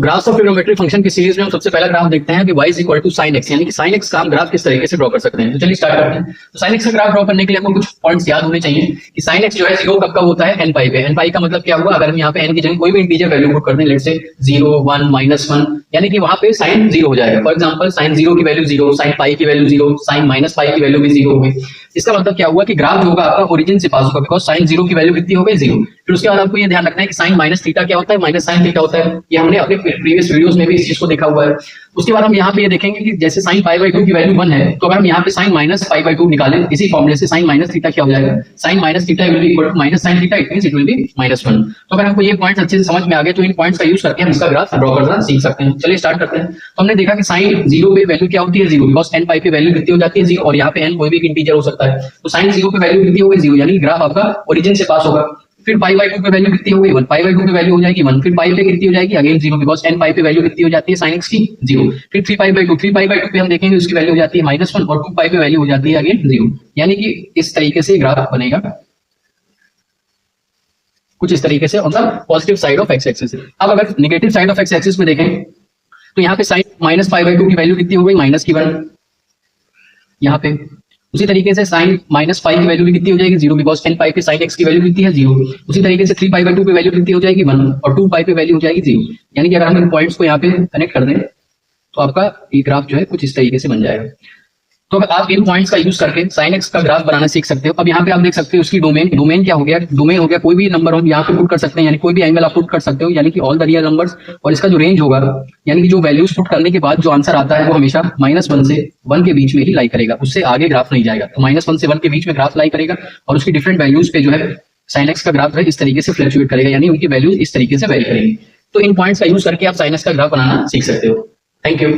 Graphs of trigonometric function की series में हम सबसे पहला ग्राफ देखते हैं कि y is equal to sin x, यानी कि sin x का हम ग्राफ किस तरीके से ड्रॉ कर सकते हैं। तो चलिए स्टार्ट करते हैं। तो sin x का ग्राफ ड्रॉ करने के लिए हमको कुछ पॉइंट्स याद होने चाहिए कि sin x जो है 0 कब होता है, n पाई पे। n पाई का मतलब क्या हुआ, अगर हम यहाँ पे n की जगह कोई भी इंटीजर वैल्यू पुट कर दें, लेट्स से 0 1 -1, यानी कि वहां पे sin 0 हो जाएगा। फॉर एग्जांपल sin 0 की वैल्यू 0, sin पाई की वैल्यू 0, sin माइनस पाई की वैल्यू भी 0 हो गई। इसका मतलब क्या हुआ कि ग्राफ जो होगा आपका ओरिजिन से पास होगा, बिकॉज sin 0 की वैल्यू कितनी हो गई, 0। फिर उसके बाद आपको ये ध्यान रखना है कि sin माइनस थीटा क्या होता है, माइनस sin थीटा होता है। ये हमने अपने प्रीवियस वीडियोस में भी इस चीज को देखा हुआ है। उसके बाद हम यहाँ पे ये देखेंगे कि जैसे sin π/2 की वैल्यू 1 है, तो अगर हम यहाँ पे sin माइनस π/2 निकालें इसी फॉर्मूले से, sin माइनस थीटा क्या हो जाएगा, sin minus theta will be equal to minus sin theta, it means it will be -1। तो अगर हमको ये पॉइंट्स अच्छे से समझ में आ गए तो इन पॉइंट्स का यूज करके हम इसका ग्राफ ड्रॉ करना सीख सकते हैं। चलिए स्टार्ट करते हैं। तो हमने देखा कि sin 0 पे वैल्यू क्या होती है, 0, बिकॉज n पाई पे वैल्यू कितनी हो जाती है, 0, और यहाँ पे n कोई भी इंटीजर हो सकता है। तो sin 0 पे वैल्यू कितनी हो गई, 0, यानी ग्राफ आपका ओरिजिन से पास होगा। फिर π/2 पे वैल्यू कितनी हो गई, 1, π/2 पे वैल्यू हो जाएगी 1, फिर पाई पे कितनी हो जाएगी, अगेन 0, बिकॉज n पाई पे वैल्यू कितनी हो जाती है sin x की, 0। फिर 3π/2 पे हम देखेंगे उसकी वैल्यू हो जाती है -1, और 2 पाई पे वैल्यू हो जाती है अगेन 0। यानी कि इस तरीके से ग्राफ बनेगा, कुछ इस तरीके से on the positive side of x axis. अब अगर negative side of x axis में देखें तो यहाँ पे sin -π/2 की वैल्यू कितनी हो गई, -1 यहाँ पे। उसी तरीके से sin माइनस पाई की वैल्यू भी कितनी हो जाएगी, 0, बिकॉज n पाई पे sin x की वैल्यू कितनी है, 0। उसी तरीके से 3π/2 पे वैल्यू कितनी हो जाएगी, 1, और 2 पाई पे वैल्यू हो जाएगी 0। यानी कि अगर हम इन पॉइंट्स को यहाँ पे कनेक्ट कर दें तो आपका ये ग्राफ जो है कुछ इस तरीके से बन जाएगा। तो अगर आप इन पॉइंट्स का यूज करके sin x का ग्राफ बनाना सीख सकते हो। अब यहाँ पे आप देख सकते हो उसकी डोमेन क्या हो गया, डोमेन हो गया कोई भी नंबर हम यहाँ पे पुट कर सकते हैं, यानी कोई भी एंगल आप पुट कर सकते हो, यानी कि ऑल द रियल नंबर्स। और इसका जो रेंज होगा, यानी कि जो वैल्यूज पुट करने के बाद जो आंसर आता है वो हमेशा -1 से 1 के बीच में ही लाई करेगा, उससे आगे ग्राफ नहीं जाएगा। तो -1 से 1 के बीच में ग्राफ लाई करेगा, और उसकी डिफरेंट वैल्यूज पे जो है sin x का ग्राफ है इस तरीके से फ्लक्चुएट करेगा, यानी उनकी वैल्यूज इस तरीके से वेरी करेंगी। तो इन पॉइंट्स का यूज करके आप sin x का ग्राफ बनाना सीख सकते हो। Thank you.